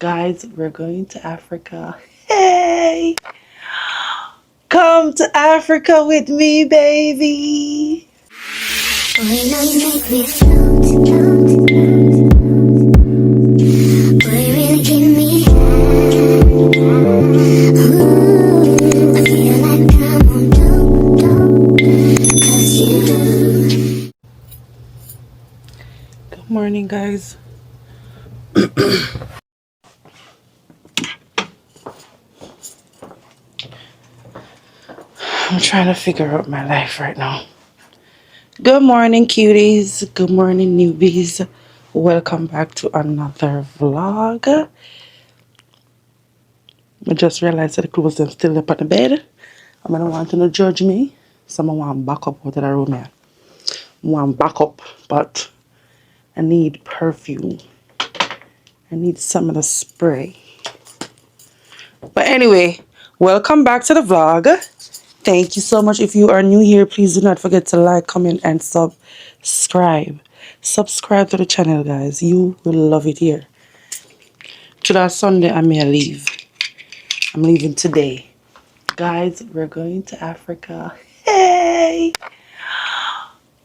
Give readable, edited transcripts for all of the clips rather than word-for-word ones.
Guys, we're going to Africa. Hey! Come to Africa with me, baby. Boy, now you make me float, boy, you really give me high. Ooh, I feel like I'm on dope, 'cause you. Good morning, guys. I'm trying to figure out my life right now. Good morning, cuties. Good morning, newbies. Welcome back to another vlog. I just realized that the clothes are still up on the bed. I'm gonna want to judge me. Someone want back up out of the room here. Want back up, but I need perfume. I need some of the spray. But anyway, welcome back to the vlog. Thank you so much. If you are new here, please do not forget to like, comment, and subscribe. Subscribe to the channel, guys. You will love it here. Today Sunday, I may leave. I'm leaving today. Guys, we're going to Africa. Hey!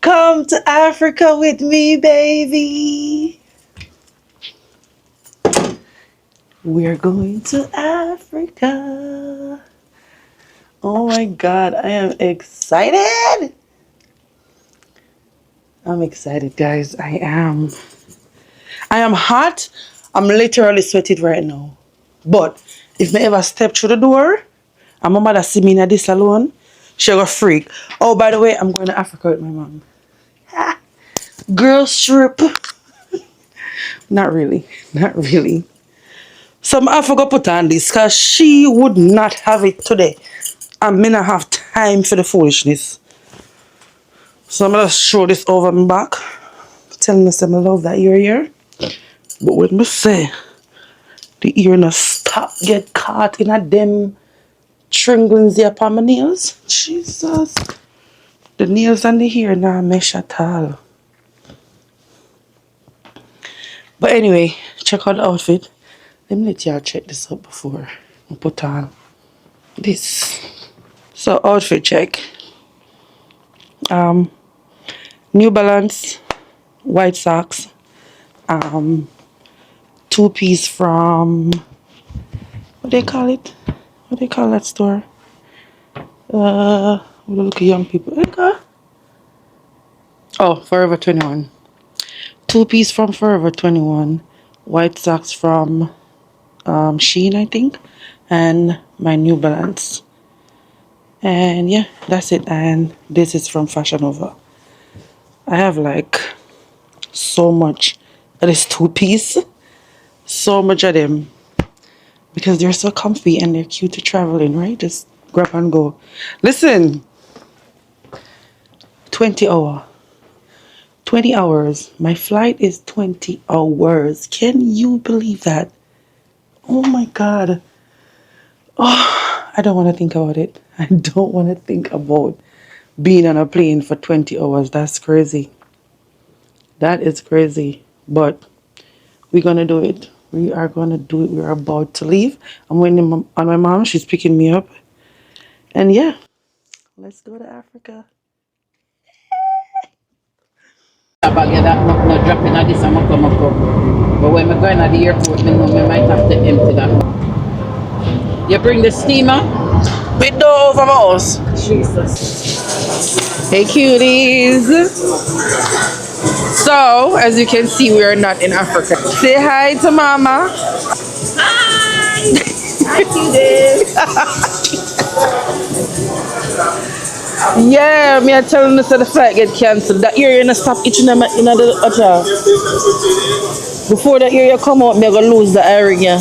Come to Africa with me, baby. We're going to Africa. Oh my God, I am excited. I'm excited, guys. I am hot. I'm literally sweating right now. But if I ever step through the door and my mother see me in this alone, she'll go freak. Oh, by the way, I'm going to Africa with my mom. Girl trip. Not really. Not really. So I forgot to put on this because she would not have it today. I may not have time for the foolishness. So I'm going to show this over my back. Telling me some love that ear here. But when me say the ear not stop get caught in a them tringlings there upon my nails. Jesus. The nails and the hair not mesh at all. But anyway, check out the outfit. Let me let y'all check this out before I put on this. So outfit check. New Balance, white socks, 2-piece from what they call it? What they call that store? Look at young people. Oh, Forever 21. 2-piece from Forever 21, white socks from Shein, I think, and my New Balance. And yeah, that's it. And this is from Fashion Nova. I have like so much of this 2-piece, so much of them because they're so comfy and they're cute to travel in, right? Just grab and go. Listen, 20 hours. My flight is 20 hours. Can you believe that? Oh my God. Oh, I don't want to think about it. I don't want to think about being on a plane for 20 hours. That's crazy. That is crazy. But we're going to do it. We are going to do it. We're about to leave. I'm waiting on my mom. She's picking me up. And yeah, let's go to Africa. Bag that not dropping at this, I'm come up. But when I'm going at the airport, I know I might have to empty that. You bring the steamer? Bit door over my house. Jesus. Hey cuties. So, as you can see, we are not in Africa. Say hi to mama. Hi! Hi, cuties. Yeah, me are telling us that the flight get cancelled. That area gonna stop itching them in the hotel. Before that area come out, me gonna lose the hearing. Yeah.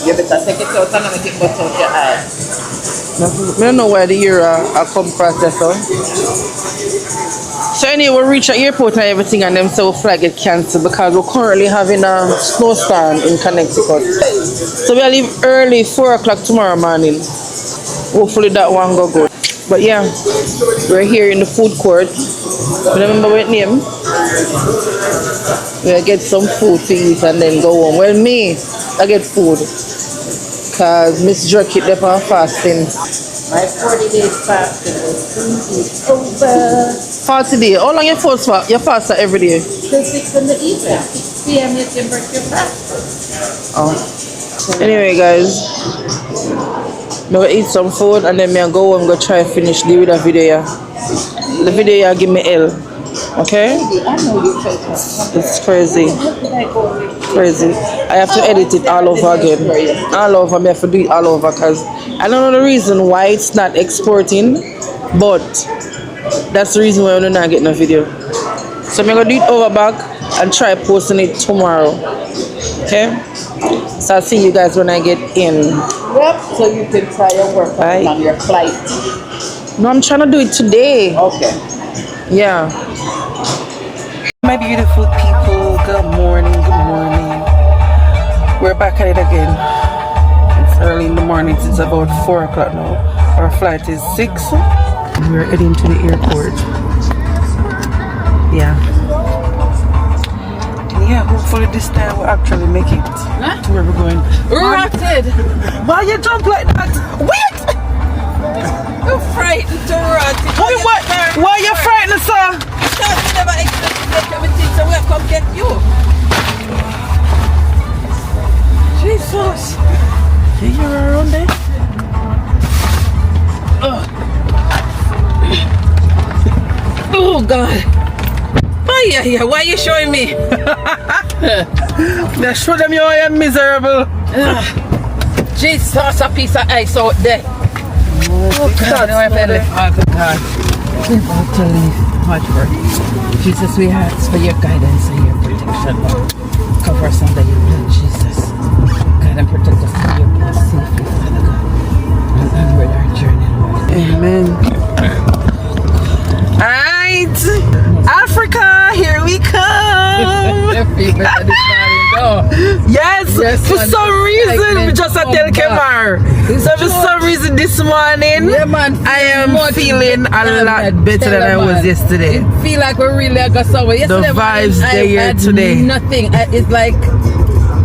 You better take it out and make it put out your eye. I don't know where the ear I come across there, so anyway, we reach the airport and everything, and them so flight get cancelled because we're currently having a snowstorm in Connecticut. So we'll leave early, 4 o'clock tomorrow morning. Hopefully that one go good. But yeah, we're here in the food court. I don't remember what name. We'll get some food to eat and then go home. Well, me, I get food. Because Miss Jerk keep them on fasting. My 40 days fasting is over. 40 days? How long you fast? You fast every day? Till 6 in the evening. 6 p.m. you can break your fast. Oh. Anyway, guys. I'm going to eat some food and then I'm going to go and try to finish the video. Yeah. The video yeah, give me L. Okay? It's crazy. Crazy. I have to edit it all over again. All over. I have to do it all over because I don't know the reason why it's not exporting, but that's the reason why I'm not getting a video. So I'm going to do it over back and try posting it tomorrow. Okay? So I'll see you guys when I get in. Yep. So you can try your work on your flight. No, I'm trying to do it today. Okay. Yeah. My beautiful people, good morning, good morning. We're back at it again. It's early in the morning, it's about 4 o'clock now. Our flight is 6. We're heading to the airport. Yeah. And yeah, hopefully this time we'll actually make it to where we're going. Rotted! Why you jump like that? Wait! You're frightened to rot. Why are you frightened, sir? Because we never expect to get everything, so we'll come get you. Jesus. You're around there? Oh, God. Oh, yeah. Why are you showing me? They show them you are miserable. Jesus, a piece of ice out there. Oh, God. Oh, God. We're about to leave Johannesburg. Jesus, we ask for your guidance and your protection, Lord. Cover us under your blood, Jesus. Guide and protect us from your blood safely, Father God. And onward our journey, Lord. Amen. Alright, Africa, here we come. Yes, for some reason, we just tell Kemar. So for some reason this morning, I am feeling a lot better than I was yesterday. I feel like we're really got somewhere. The vibes they here today. Nothing. It's like,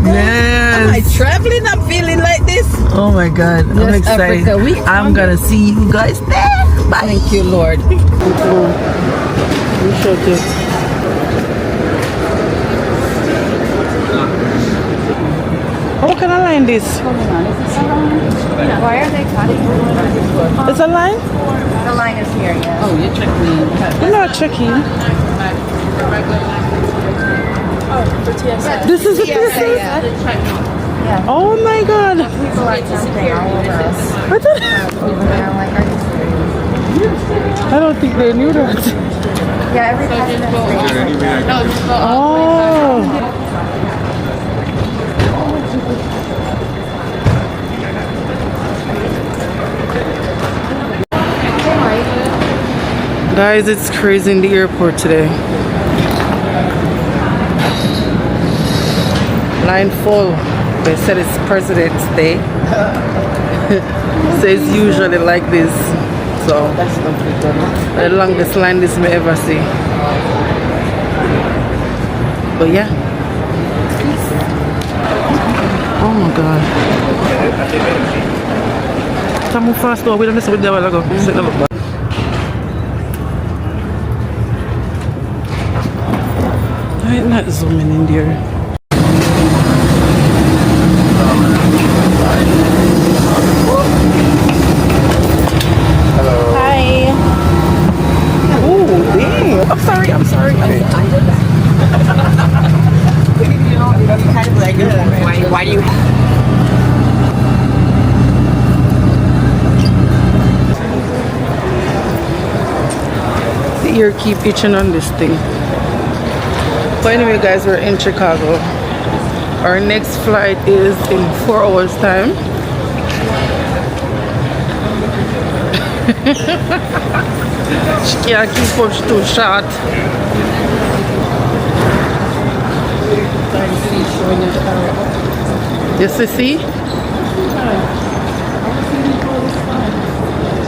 yes. Am I traveling? I'm feeling like this. Oh my God, I'm excited. I'm gonna see you guys there. Bye. Thank you, Lord. We should do. How can I line this? Why are they cutting? It's a line? The line is here, yeah. Oh, you're checking. I'm not checking. Oh, for TSA. This is the TSA? Yeah. Oh my God. People are jumping all over us. What the? They're like, are you serious? I don't think they knew that. Yeah, every president. Oh. Guys, it's crazy in the airport today. Line full. They said it's President's Day. So it's usually like this. So that's the longest line this may ever see. But yeah. Oh my God. Come move fast though. We don't miss it. Go. I'm not zooming in there. Hello. Hi. Oh, damn. I'm sorry. Kind of like, why do you... The ear keep itching on this thing. But anyway, guys, we're in Chicago. Our next flight is in 4 hours time. She can't keep up, she's too short. Yes, you see?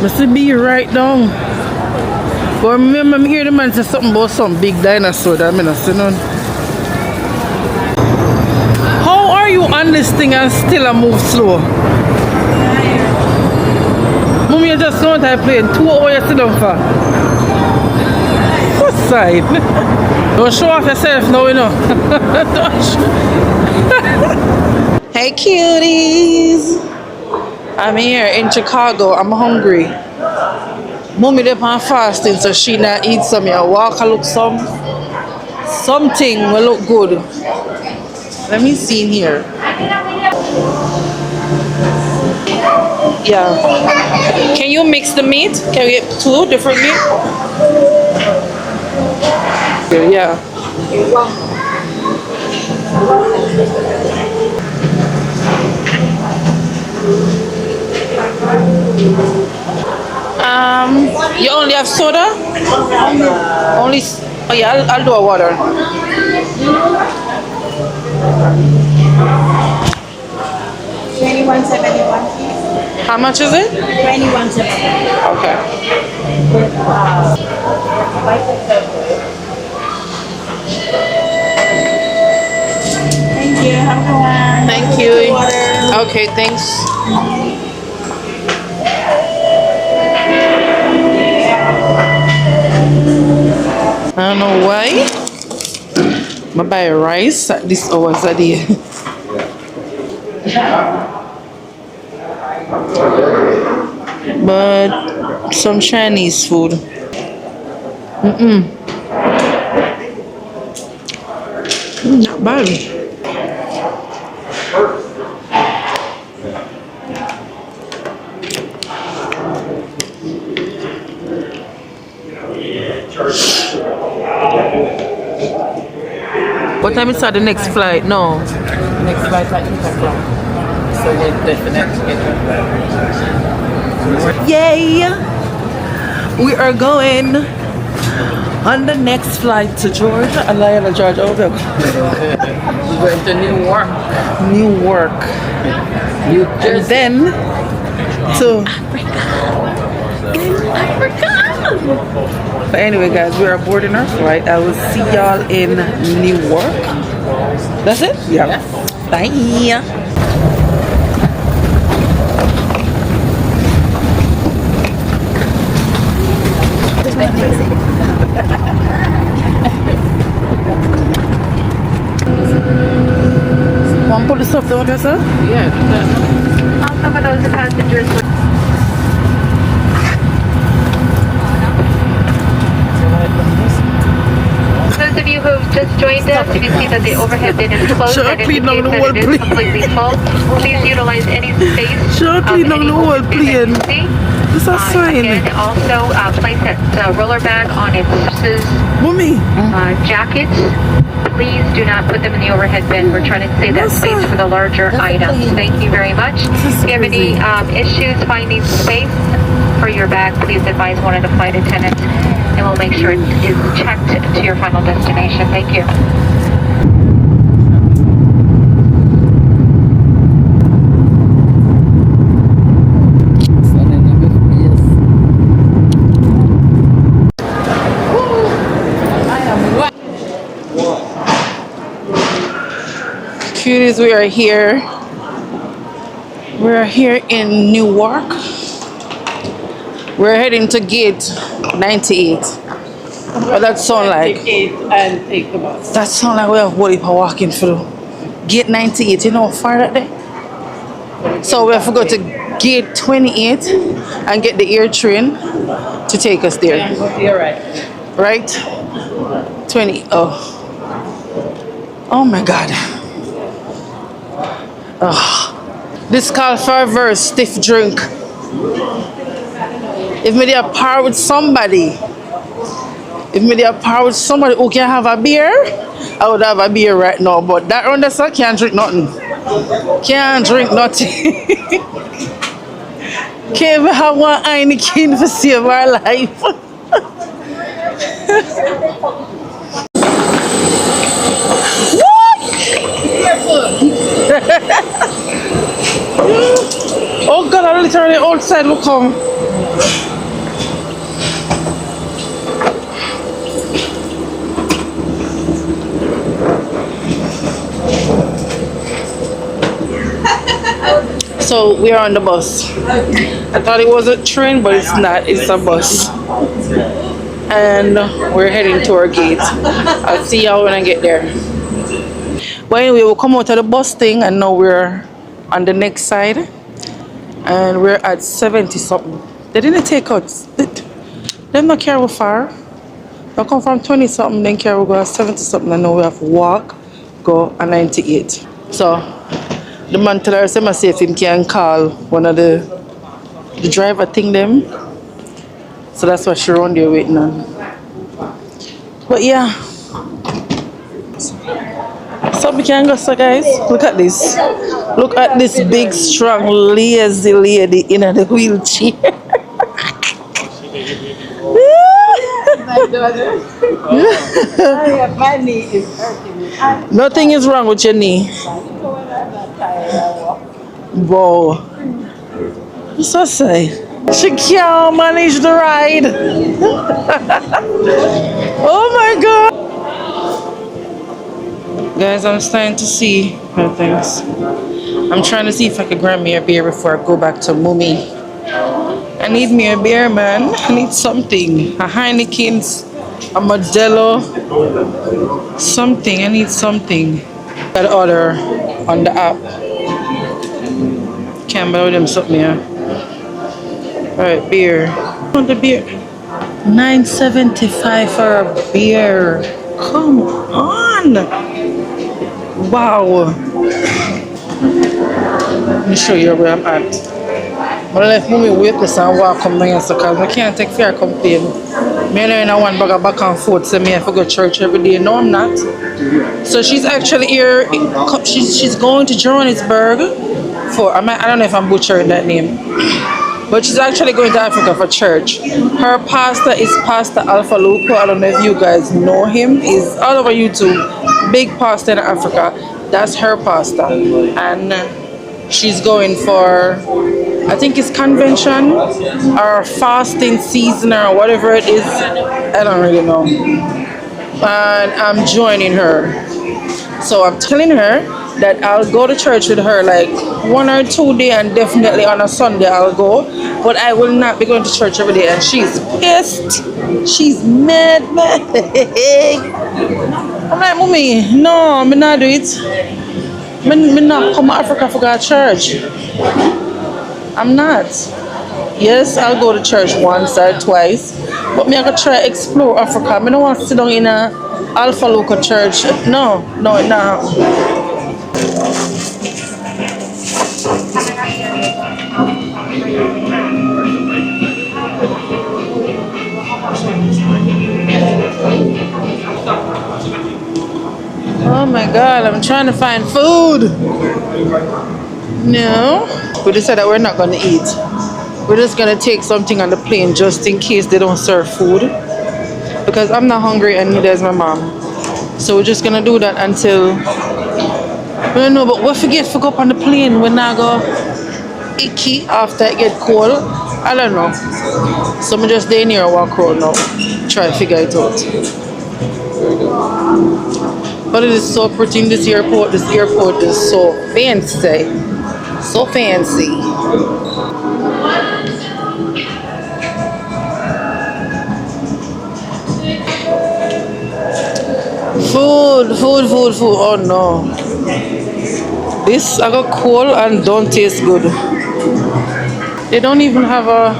Must be right down. But remember me hear the man say something about some big dinosaur that I not see none. How are you on this thing and still a move slow? Mommy, you just know what I playing 2 hours you sit down for. What side? Don't show off yourself now, you know. Don't show. Hey cuties. I'm here in Chicago. I'm hungry. Mommy dey on fasting, so she not eat some. I walk and look something will look good. Let me see in here. Yeah. Can you mix the meat? Can we get 2 different meat? Yeah. You only have soda? Only. Oh yeah, I'll do a water. $21.71. How much is it? $21.71. Okay. Thank you. Have a good one. Thank you. Okay, thanks. I don't know why. I buy rice at this hours a day. But some Chinese food. Not bad. What time is the next flight? No. Next flight at 8 o'clock. So we'll definitely get it. Yay! We are going on the next flight to Georgia. Atlanta, Georgia. Oh, we're going to Newark. Newark. And then to Africa. But anyway, guys, we are boarding our flight. I will see y'all in Newark. That's it? Yeah. Yes. Bye. Want to put the stuff down there, sir? Yeah. Some of those passengers. Those of you who've just joined us, you can see that the overhead bin is closed and indicates that it is completely full. Please utilize any space of any overhead bin that you see. Again, also place that roller bag on its jackets. Please do not put them in the overhead bin. We're trying to save that space for the larger items. Thank you very much. If you have any issues finding space for your bag, please advise one of the flight attendants and we'll make sure it is checked to your final destination. Thank you. Cuties, we are here. We are here in Newark. We're heading to gate 98. What that sound like? And take the bus. That sound like we're walking through. Gate 98, you know how far that day? So we have to go to gate 28 and get the air train to take us there. You're right. Right? 20. Oh my God. This call for a very stiff drink. If me there par with somebody, who can have a beer, I would have a beer right now. But that round there can't drink nothing. Can't drink nothing. Can't even have one Heineken to save our life. Oh God, I literally outside will come. So we are on the bus. I thought it was a train, but it's not. It's a bus. And we're heading to our gate. I'll see y'all when I get there. But anyway, we'll come out of the bus thing, and now we're on the next side. And we're at 70 something. They didn't take us. They're not carry far. I come from 20 something, then carry go at 70 something, and now we have to walk, go at 98. So the man tell us if him can call one of the driver thing them. So that's what she around there waiting on. But yeah. So we can go, so guys. Look at this. Look at this big, strong, lazy lady in a wheelchair. My knee is hurting me. Nothing is wrong with your knee. Whoa. What's that say? She can't manage the ride. Oh my god. Guys, I'm starting to see her things. I'm trying to see if I can grab me a beer before I go back to Mummy. I need me a beer, man. I need something. A Heineken's, a Modelo, something. I need something. Got order on the app. Can't buy them something here. Alright, beer. I want the beer. $9.75 for a beer. Come on. Wow. Let me show you where I'm at. I left Mummy weightless and walk come down here because I can't take fair complain. Me and I want back and forth, so me have to go to church every day. No, I'm not. So she's actually here. She's going to Johannesburg for. I don't know if I'm butchering that name, but she's actually going to Africa for church. Her pastor is Pastor Alpha Lupo. I don't know if you guys know him. He's all over YouTube. Big pastor in Africa. That's her pastor, and she's going for, I think it's convention or fasting season or whatever it is. I don't really know. And I'm joining her. So I'm telling her that I'll go to church with her like 1 or 2 days, and definitely on a Sunday I'll go. But I will not be going to church every day. And she's pissed. She's mad. I'm like, Mummy, no, I'm not do it. I'm not come to Africa for God church. I'm not. Yes, I'll go to church once or twice, but me I go try explore Africa. I don't want to sit down in a Alpha local church. No, no. Oh my god, I'm trying to find food. No. We decided that we're not going to eat. We're just going to take something on the plane just in case they don't serve food. Because I'm not hungry and neither is my mom. So we're just going to do that until... I don't know, but we forget to go up on the plane. We're not going to icky after it get cold. I don't know. So I'm just stay near and walk around now. Try to figure it out. But it is so pretty in this airport. This airport is so fancy. So fancy. Food. Oh no. This I got cold and don't taste good. They don't even have a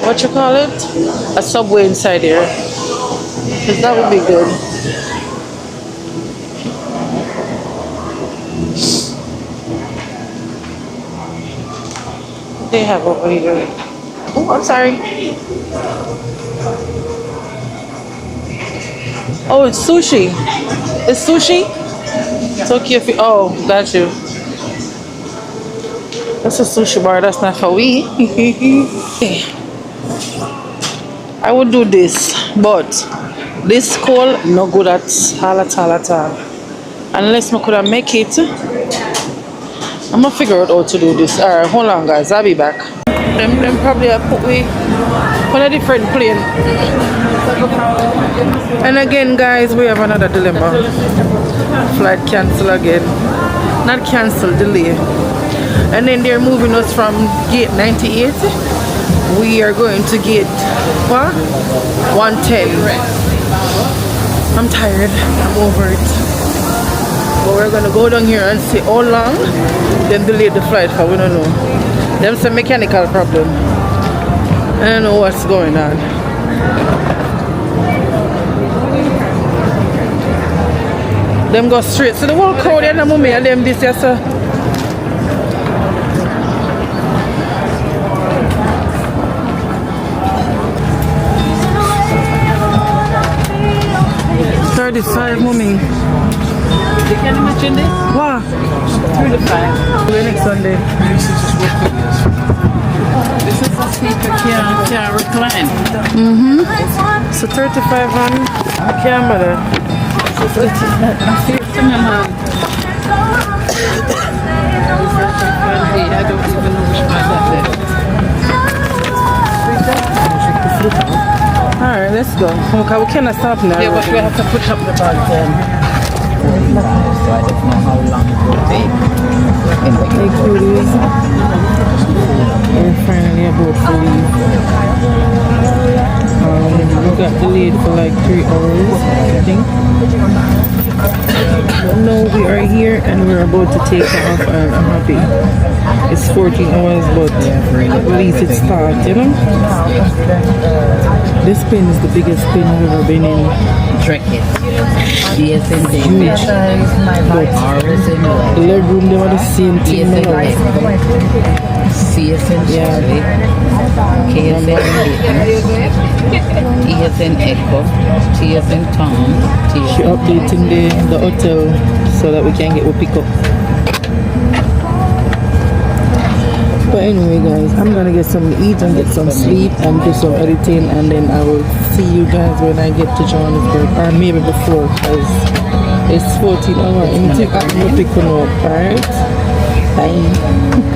what you call it? A Subway inside here. Because that would be good. They have over here. Oh, I'm sorry. Oh, it's sushi. It's sushi? It's okay if you... Oh, got you. That's a sushi bar. That's not for we. I would do this, but this cold no good at all. Unless I could make it. I'm gonna figure out how to do this. Alright, hold on guys, I'll be back. Them probably put me on a different plane. And again, guys, we have another dilemma. Flight cancel again. Not cancel, delay. And then they're moving us from gate 98. We are going to gate what? 110. I'm tired. I'm over it. But we're gonna go down here and see how long then delay the flight for. We don't know. There's some mechanical problem. I don't know what's going on. Them go straight. So the whole crowd in the moment and them this yes, sir. $35, mommy. You can imagine this? What? 35. The next Sunday. This is a seat that can recline. So 35 on camera. I don't even know which one that is. Alright, let's go. Okay, we cannot stop now. Yeah, but we have to put up the bag then. So I don't know how long it will take. Hey, cuties. We're finally about to leave. We got delayed for like 3 hours, I think. But now we are here and we're about to take off and I'm happy. It's 14 hours, but at least it starts, you know? This plane is the biggest plane I've ever been in. Drink it. Yes, indeed. But the leg room, they were the same thing. CSN Charlie, KSN ESN Echo, TSN Tom, She updating the hotel so that we can get a pick up. But anyway, guys, I'm gonna get something to eat and get some sleep and do some editing, and then I will see you guys when I get to Johannesburg, or maybe before, because it's 14 hours. I'm gonna pick one up. Alright, bye.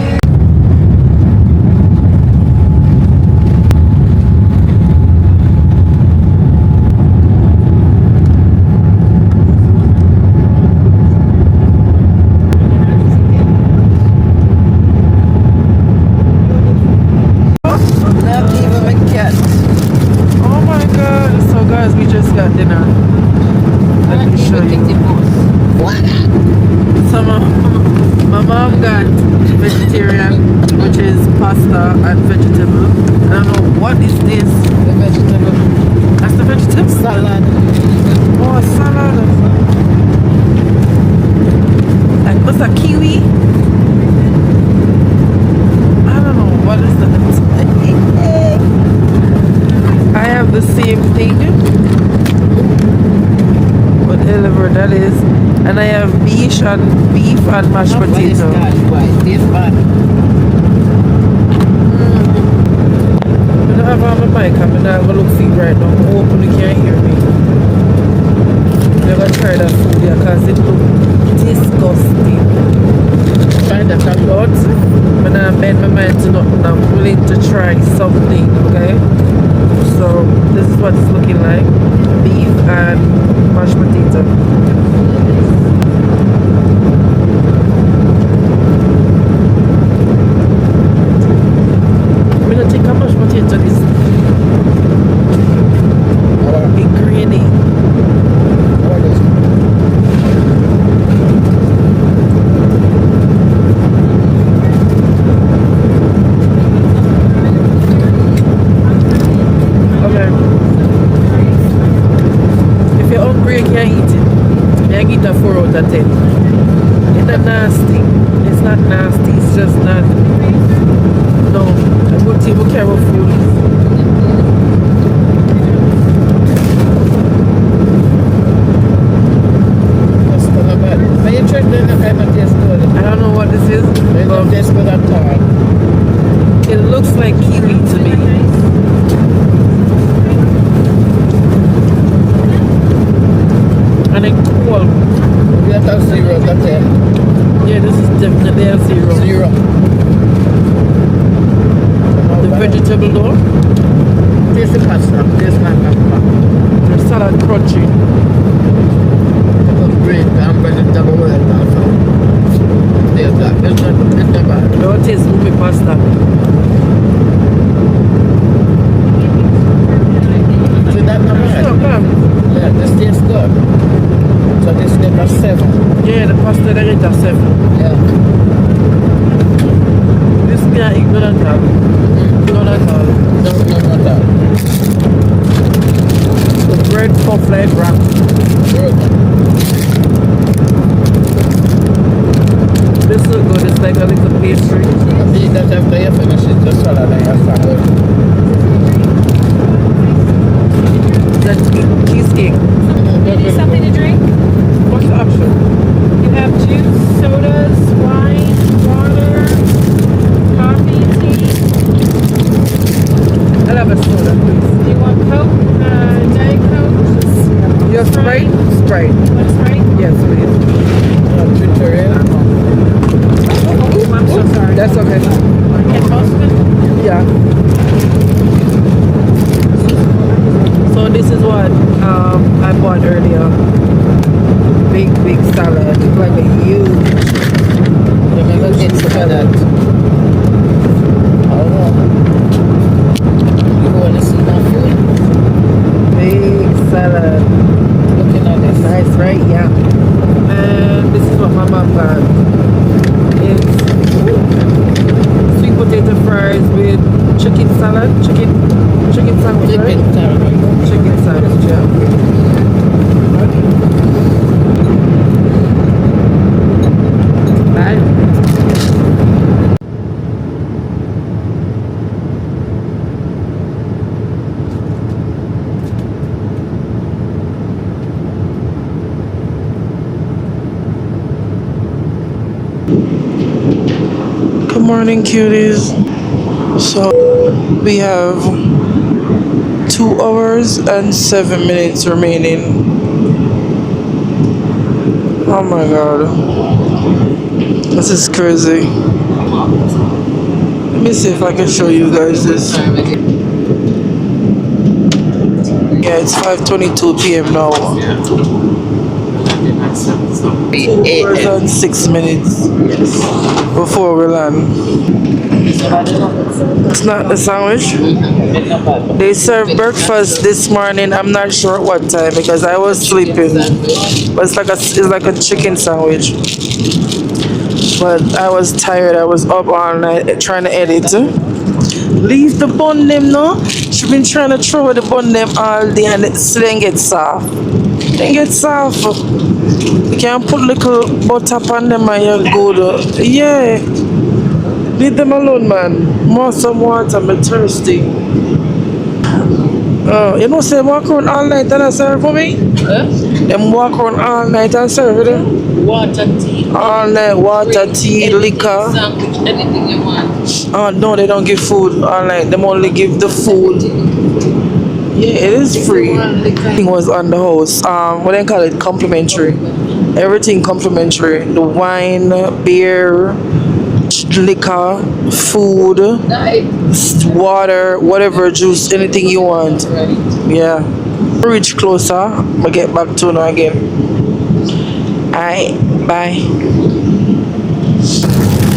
Beef and mashed potato. I don't have on my mic, I'm not gonna look feed right now. I hope you can't hear me. Never try that food here because it looks disgusting. Try that a lot. When I made my mind to nothing, I'm willing to try something, okay? So this is what it's looking like. Beef and mashed potato. Vegetable though. Taste the pasta. Taste my pasta. and crunchy. Great, I'm ready to double well. There's that. It's not bad. Don't taste movie pasta. See that not bad? Okay. Yeah, this tastes good. So this get a 7. Yeah, the pasta they get a 7. Yeah. This guy is good at all. Good at all. No, not that. The bread puff like wrap. Good. This looks good. It's like a little pastry. I think that after you finish it, the salad and your salad. That's cheesecake. Need something to drink? What's the option? You have juice, sodas, wine, water, coffee, tea. I'll have a soda, please. Do you want Coke, Diet Coke? Your Sprite? Sprite. Want Sprite? Yes, please. Ginger ale. Oh, I'm so sorry. That's okay. Get most of it? Yeah. So this is what I bought earlier. Big salad. Like a huge. Remember, get some of that. I don't know. You want to see my food? Big salad. Looking at this. Nice, right? Yeah. And this is what my mom got. It's sweet potato fries with chicken salad. Chicken sandwich, right? Chicken salad. Chicken sandwich, yeah. Bye. Good morning, cuties. So we have 2 hours and 7 minutes remaining. Oh my god. This is crazy. Let me see if I can show you guys this. Yeah, it's 5:22 p.m. now. 2 hours and 6 minutes before we land. It's not the sandwich. They served breakfast this morning. I'm not sure at what time because I was sleeping. But it's like a chicken sandwich. But I was tired. I was up all night trying to edit. Leave the bun them no. She been trying to throw the bun them all day and it still ain't get soft. They get soft. You can put little butter on them and you're good. Yeah. Leave them alone, man. More some water, I'm thirsty. You know, say walk around all night and I serve for me? Huh? Them walk around all night and serve for them? Water, tea. All night, water, tea, liquor. Sandwich, anything you want. Oh, no, they don't give food all night. Them only give the food. Yeah, it is free. Everything was on the house. What do they call it? Complimentary. Everything complimentary. The wine, beer, liquor, food, water, whatever, juice, anything you want. Yeah. Reach closer. I'll get back to you now again. Alright, bye.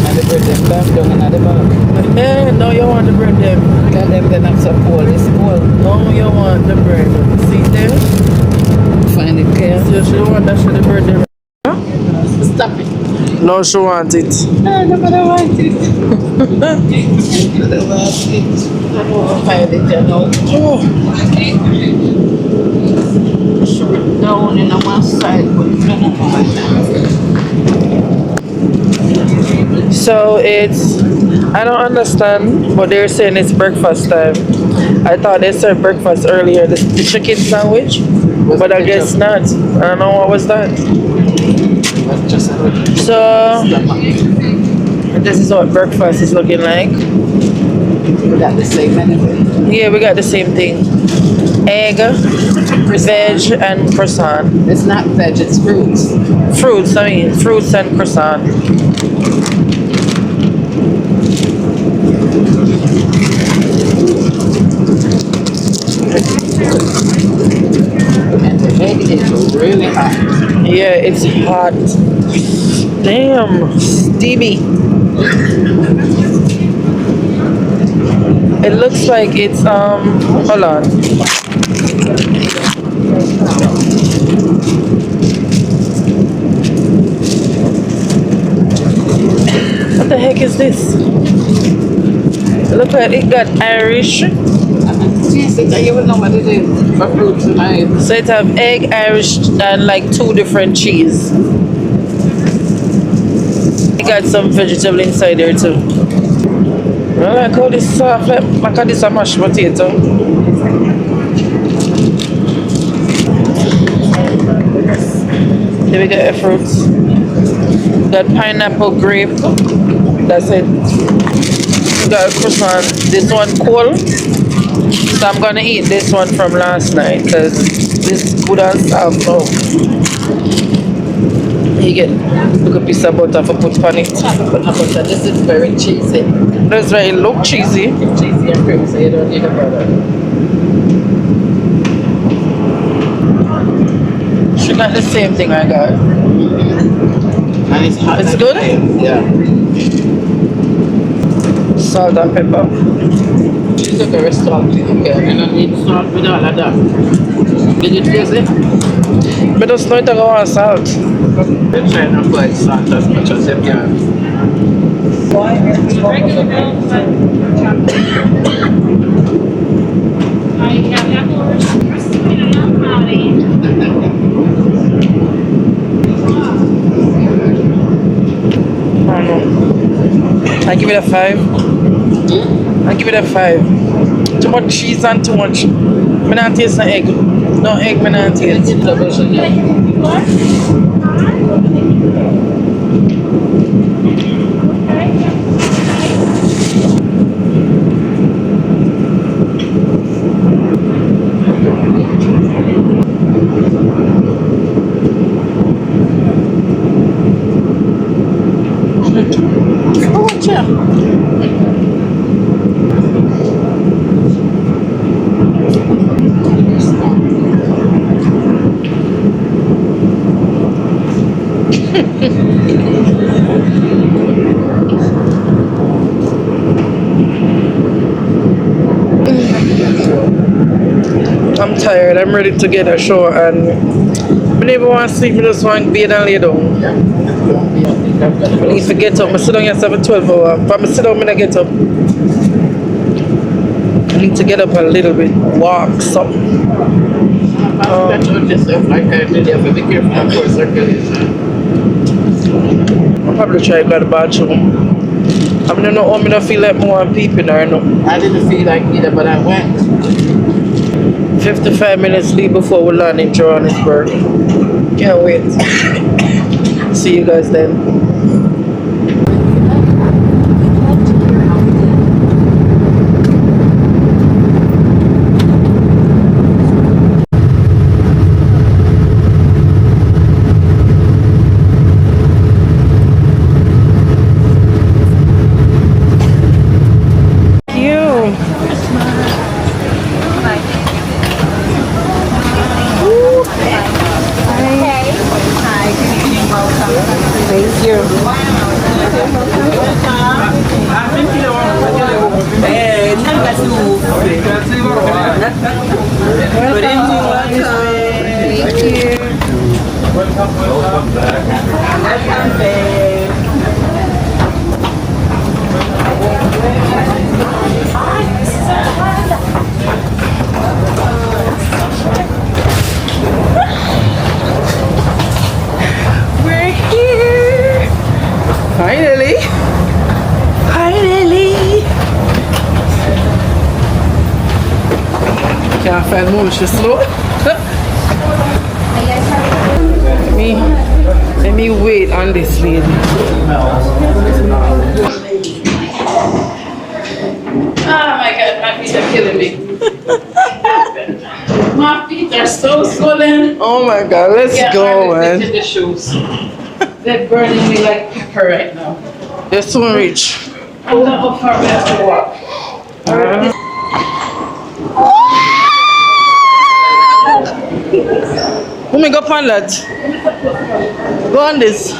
And the bread them down in the bag. No, you want the bread them. Got them then I'm so cold. It's cold. No, you want the bread. See there? Find it clear. So she want that the bread them. Stop it. No, she want it. No, nobody wants it. Nobody wants it. Find it, you know. Oh. Show it down in one side, but you don't know like that. So it's, I don't understand, but they're saying it's breakfast time. I thought they served breakfast earlier, the chicken sandwich, but I guess not. I don't know what was that. So this is what breakfast is looking like. We got the same menu. Yeah, we got the same thing. Egg, veg, and croissant. It's not veg, it's fruits. Fruits and croissant. And Yeah, it's hot. Damn, steamy. It looks like it's hold on. What the heck is this? Look at it got Irish. Yes, you will know what it is for fruit tonight. So it have egg, Irish, and like 2 different cheese. It got some vegetable inside there too. I like how this soft, like this a mashed potato. Here we got the fruits. Got pineapple, grape. That's it. We got a croissant. This one cold. So I'm gonna eat this one from last night because this good and soft now. You get a piece of butter for put on it. Butter. This is very cheesy. That's right, it look cheesy. Cheesy and cream, so you don't need a butter. She got the same thing I got. And it's hot. It's good? Yeah. Salt and pepper. She's a very salty. Okay, you don't need salt with all of that. Did you taste it? But just know it go on salt. They're trying to avoid salt as much as they can. I don't know. I give it a 5. I give it a 5. Too much cheese and too much. I not taste no egg. No egg, I not taste. I'm tired. I'm ready to get a shower and I never want to sleep. I just want to bed and lay down. I need to get up. I sit down yesterday for 12 hours. If I sit down, I get up. I need to get up a little bit, walk, something. I'll probably try to go to the bathroom. I don't know how I don't feel like more people or no. I didn't feel like either, but I went. 55 minutes leave before we land in Johannesburg. Can't wait. See you guys then. Can't find more, she's slow. Let me wait on this lady. Oh my god, my feet are killing me. My feet are so swollen. Oh my god, let's go, man. The shoes. They're burning me like pepper right now. They're so rich. I don't know how far we have to walk. Let me go on that. Go on this.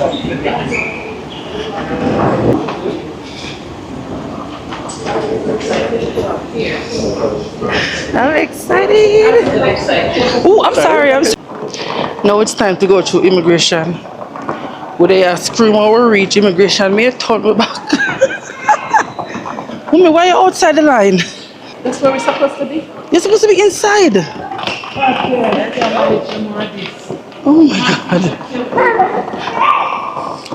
I'm excited. Oh, I'm sorry. Now it's time to go through immigration. Would they scream when we reach immigration? May turn me back. Mommy, why are you outside the line? That's where we're supposed to be. You're supposed to be inside. Oh my God.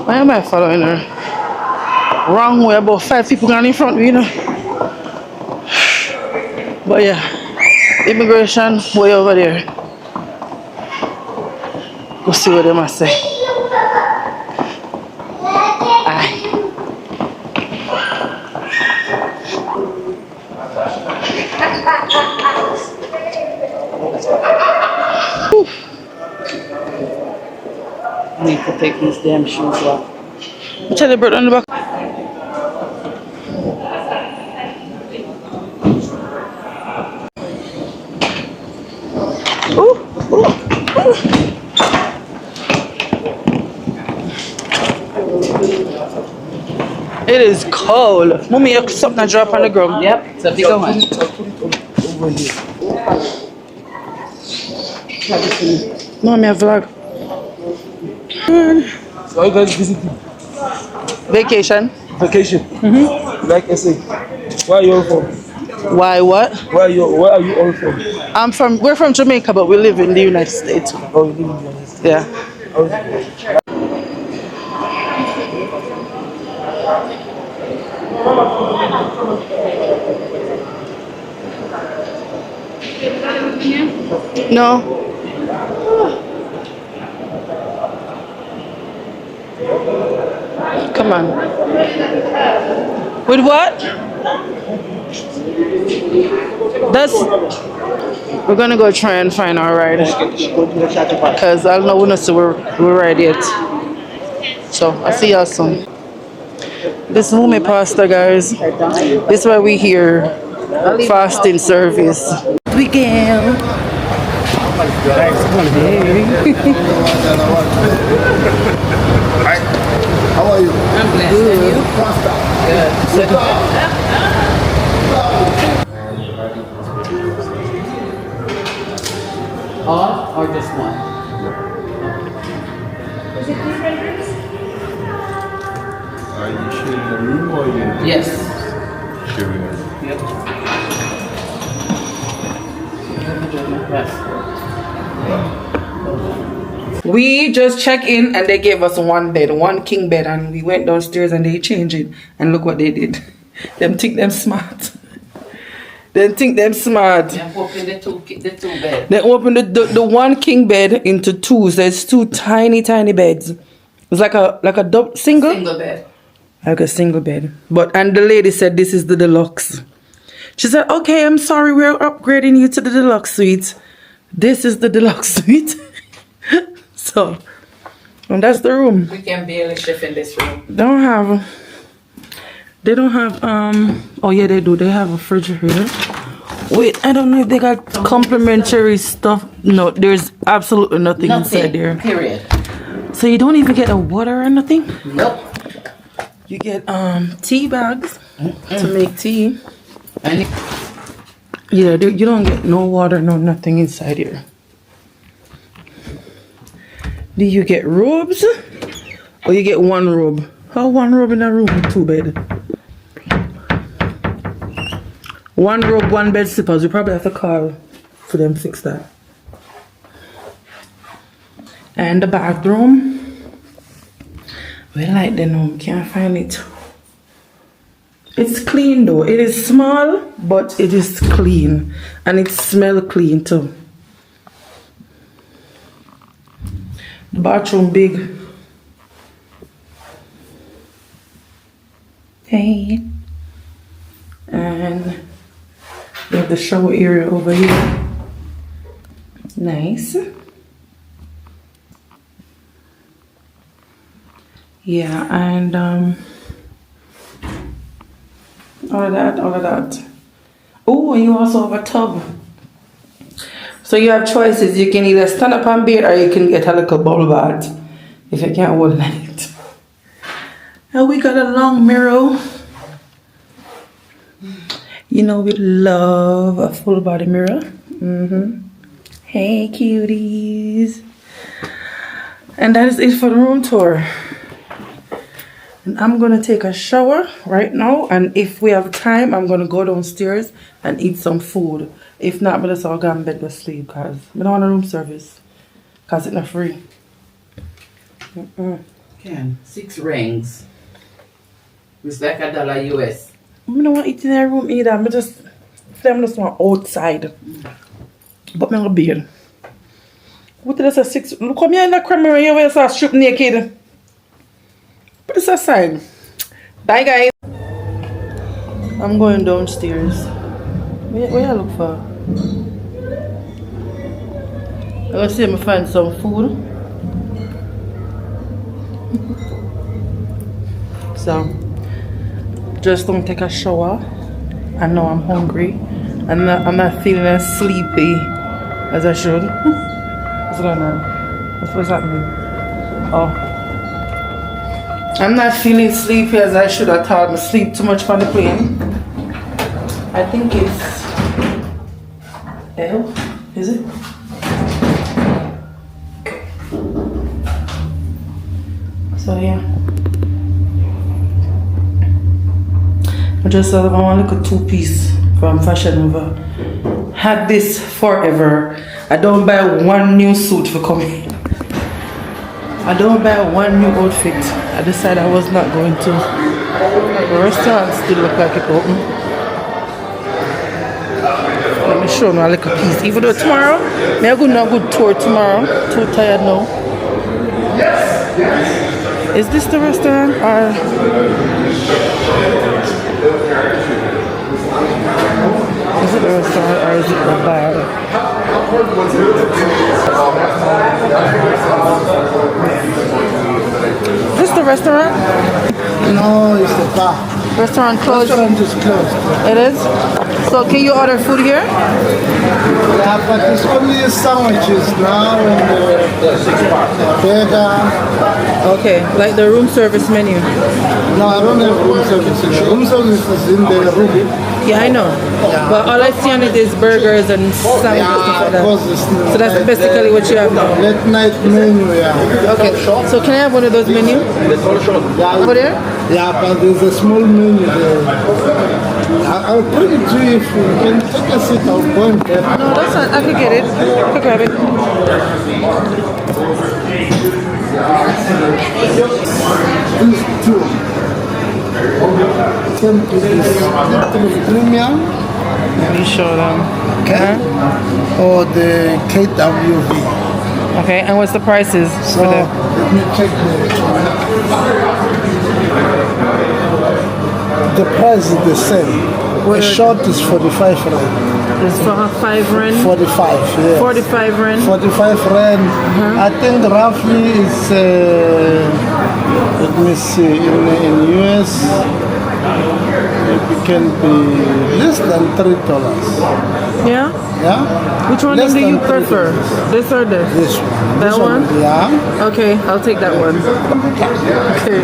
Why am I following her? Wrong way, about 5 people gone in front of me, you know. But yeah, immigration way over there. Go see what they must say. Aye. I need to take these damn shoes off. Tell the bird on the back. Ooh, ooh, ooh. It is cold. Mommy, you something to drop on the ground. Yep, it's a bigger one. Mommy, I vlog. So you guys visiting? Vacation. Vacation? Mm-hmm. Like I say, where are you all from? Why what? Where are you all from? We're from Jamaica, but we live in the United States. Oh, you live in the United States. Yeah. How is it? No. Come on. With what? We're gonna go try and find our ride. Because I don't know when we're right yet. So I'll see y'all soon. This is Mume Pasta, guys. This is where we hear fasting service. We can. Hi. How are you? I'm blessed. And you? Good. All or just one? Is it different rooms? Are you sharing a room or you Yes. sharing a room? Yep. We just checked in and they gave us one bed, one king bed, and we went downstairs and they changed it. And look what they did. Them think them smart. They think them smart. They open the two bed. They opened the one king bed into two. So it's two tiny beds. It's like a single? Single bed. Like a single bed. And the lady said this is the deluxe. She said, okay, I'm sorry, we're upgrading you to the deluxe suite. This is the deluxe suite. So, and that's the room. We can barely shift in this room. They don't have, oh yeah, they do. They have a refrigerator. Wait, I don't know if they got complimentary stuff. No, there's absolutely nothing inside there. Period. So you don't even get a water or nothing? Nope. You get tea bags to make tea. And Yeah, you don't get no water, no nothing inside here. Do you get robes? Or you get one robe? How one robe in a room with two bed? One robe, one bed slippers. You probably have to call for them to fix that. And the bathroom. We like the room, can't find it. It's clean though. It is small, but it is clean. And it smells clean too. The bathroom big. Hey. And we have the shower area over here. Nice. Yeah, and all of that. Oh, and you also have a tub. So you have choices. You can either stand up and bait or you can get a little bubble bath if you can't hold it. And we got a long mirror. You know we love a full body mirror. Hey cuties. And that is it for the room tour. And I'm gonna take a shower right now, and if we have time, I'm gonna go downstairs and eat some food. If not, I'm just all go in bed to sleep because I don't want a room service because it's not free. Can 6 rings. It's like $1 US. I don't want to eat in a room either. I just want outside. But I'm gonna be here. What did I say? 6? Look come here in the creamery where you saw strip naked. Put this aside. Bye guys. I'm going downstairs. Where you look for? I'm gonna see if I find some food. So just don't take a shower. I know I'm hungry. I'm not feeling as sleepy as I should. What's going on? What's happening? Oh. I'm not feeling sleepy as I should. I thought I sleep too much on the plane. I think it's L. Is it? So yeah. I just I want like a 2-piece from Fashion Nova. Had this forever. I don't buy one new suit for coming. I don't buy one new outfit. I decided I was not going to. The restaurant still look like it open. Let me show you a little piece. Even though tomorrow, I'm going to a good tour tomorrow. Too tired now. Is this the restaurant or? Is it the restaurant or is it the bar? Is this the restaurant? No, it's the bar. Restaurant closed? Restaurant is closed. It is? So can you order food here? Yeah, but it's only sandwiches now and burger. Okay, like the room service menu. No, I don't have room service. Room service is in the room. Yeah, I know. Yeah. But all I see on it is burgers and sandwiches and stuff like that. So that's basically what you have now. Late night menu, yeah. Okay, so can I have one of those menus? Yeah, Over there? yeah, but there's a small menu there. I'll bring it to you if you can take a seat. I'll go and get it. No, that's not. I could get it. I could grab it. These two. Same to this premium. Let me show them. Okay. Or the KWV. Okay, and what's the prices So for them? let me check the price is the same. The short is 45 rand. It's for 5 rand. 45, yes. 45 rand. 45 rand. I think roughly it's let me see in US it can be less than $3. Yeah? Yeah? Which one Less do you than prefer? This or this? This one. That This one? Yeah. Okay, I'll take that one. Okay.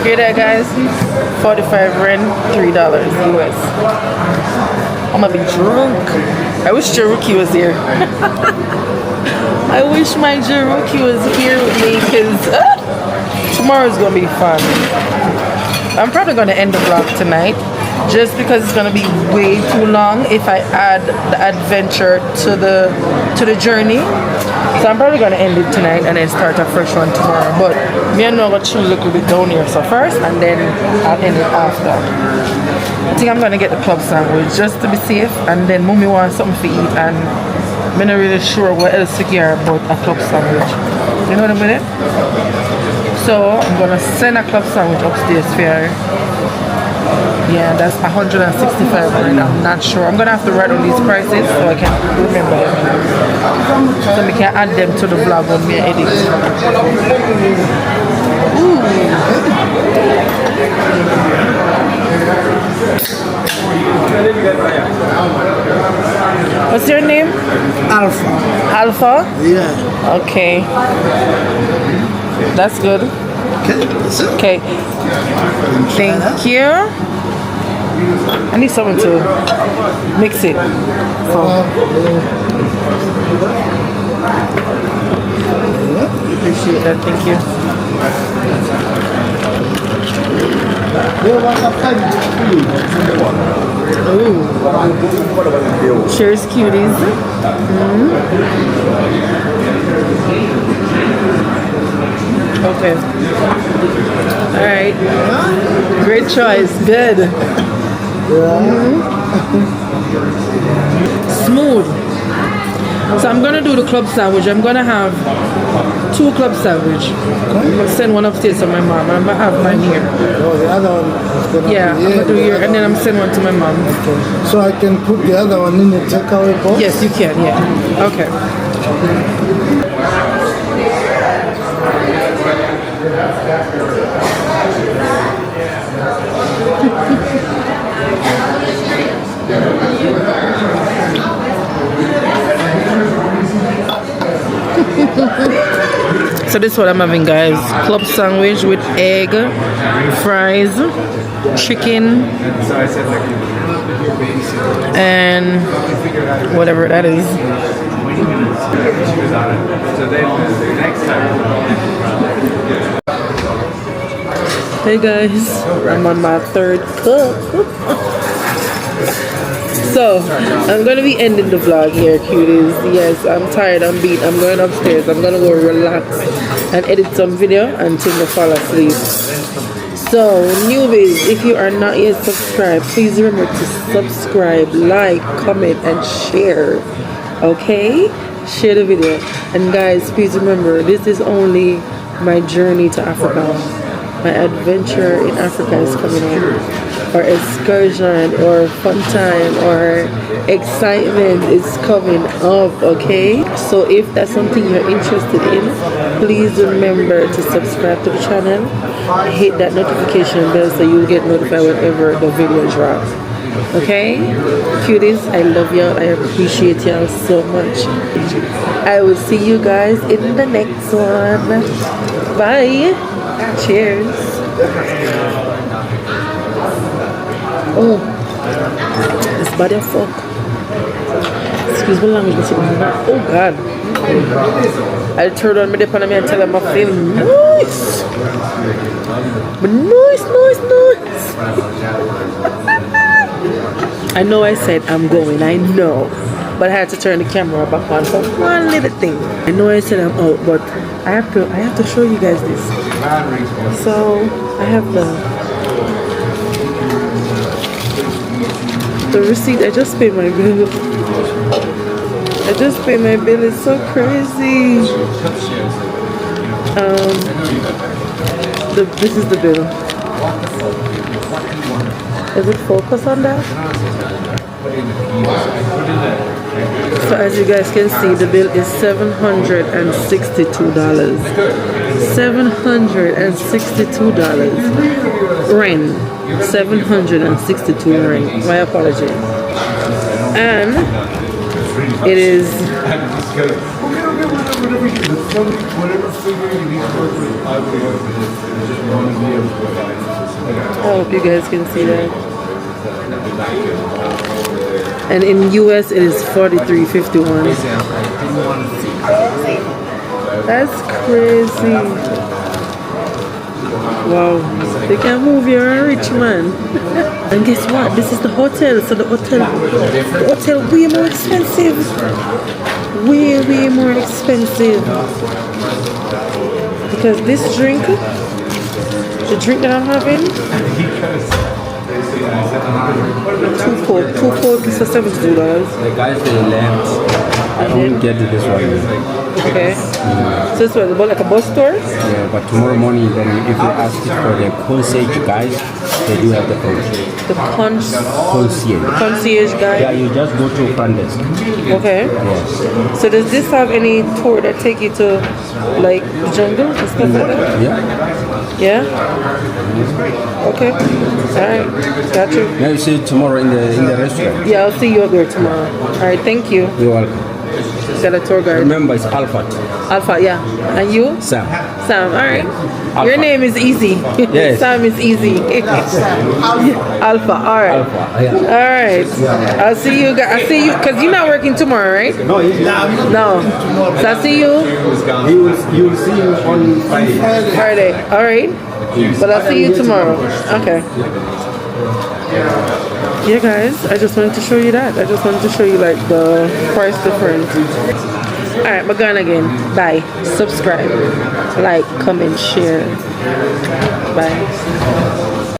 Hear that, guys? 45 rand, $3 US. I'm gonna be drunk. I wish Jeruki was here. I wish my Jeruki was here with me because tomorrow's gonna be fun. I'm probably gonna end the vlog tonight just because it's gonna be way too long if I add the adventure to the journey. So I'm probably gonna end it tonight and then start a fresh one tomorrow. But me and Noah chill a little bit down here so first and then I'll end it after. I think I'm gonna get the club sandwich just to be safe, and then Mummy wants something to eat and I'm not really sure what else to get about a club sandwich. You know what I mean? So I'm gonna send a club sandwich upstairs for her. Yeah, that's 165 rand. I'm not sure. I'm gonna have to write on these prices so I can remember them. So so we can add them to the vlog when we edit. What's your name? Alpha. Alpha? Yeah. Okay. That's good. Okay. Thank you. I need someone to mix it. Appreciate that. Thank you. Ooh. Cheers, cuties. Okay. All right. Great choice. Good. Smooth. So I'm gonna do the club sandwich. I'm gonna have 2 club sandwich. I'm gonna send one upstairs to my mom. I'm gonna have mine here. Oh, the other one is gonna Yeah, be I'm gonna do here, and then I'm sending one to my mom. Okay. So I can put the other one in the takeaway box? Yes, you can. Yeah. Okay. So this is what I'm having, guys. Club sandwich with egg, fries, chicken, and whatever that is. Hey guys, I'm on my 3rd cup. So, I'm going to be ending the vlog here, cuties. Yes, I'm tired, I'm beat. I'm going upstairs. I'm going to go relax and edit some video until I fall asleep. So, newbies, if you are not yet subscribed, please remember to subscribe, like, comment, and share. Okay? Share the video. And guys, please remember, this is only my journey to Africa. My adventure in Africa is coming up. Or excursion or fun time or excitement is coming up, okay? So if that's something you're interested in, please remember to subscribe to the channel, hit that notification bell so you'll get notified whenever the video drops. Okay? Cuties, I love y'all. I appreciate y'all so much. I will see you guys in the next one. Bye. Cheers. Oh, this body of fuck. Excuse me language, but oh God. I'll turn on my dip and I tell them I feel nice. But nice. I know I said I'm going, I know. But I had to turn the camera back on for one little thing. I know I said I'm out, but I have to show you guys this. So I have the receipt. I just paid my bill. It's so crazy. This is the bill. Does it focus on that? So as you guys can see, the bill is $762. $762 rent. 762 rent. My apology. And it is I hope you guys can see that. And in US it is $43.51. That's crazy. Wow, they can't move, you're a rich man. And guess what? This is the hotel. So the hotel way more expensive. Way more expensive. Because this drink, the drink that I'm having, two coke is for $72. The guys to the left, I don't get to this one. Okay. So it's what, like a bus tour? Yeah, but tomorrow morning, then if you ask it for the concierge guys, They do have the coach. The Concierge. concierge guy? Yeah, you just go to front desk. Okay. Yes. So does this have any tour that take you to like the jungle and stuff like that? Yeah. Yeah? Okay. Alright. Got you. Maybe see you tomorrow in the restaurant. Yeah, I'll see you up there tomorrow. Alright, thank you. You're welcome. Got a tour guide. Remember, it's Alpha. Alpha, yeah. And you? Sam. Sam, alright. Alpha. Your name is easy. Yes. Sam is easy. Alpha, alright. Alpha. Yeah. Alright. I'll see you guys. I'll see you because you're not working tomorrow, right? No, he's not. No. So I'll see you You will see him on Friday. Friday. Alright. But I'll see you tomorrow. Okay. Yeah guys, I just wanted to show you that. I just wanted to show you like the price difference. Alright, we're going again. Bye. Subscribe, like, comment, share. Bye.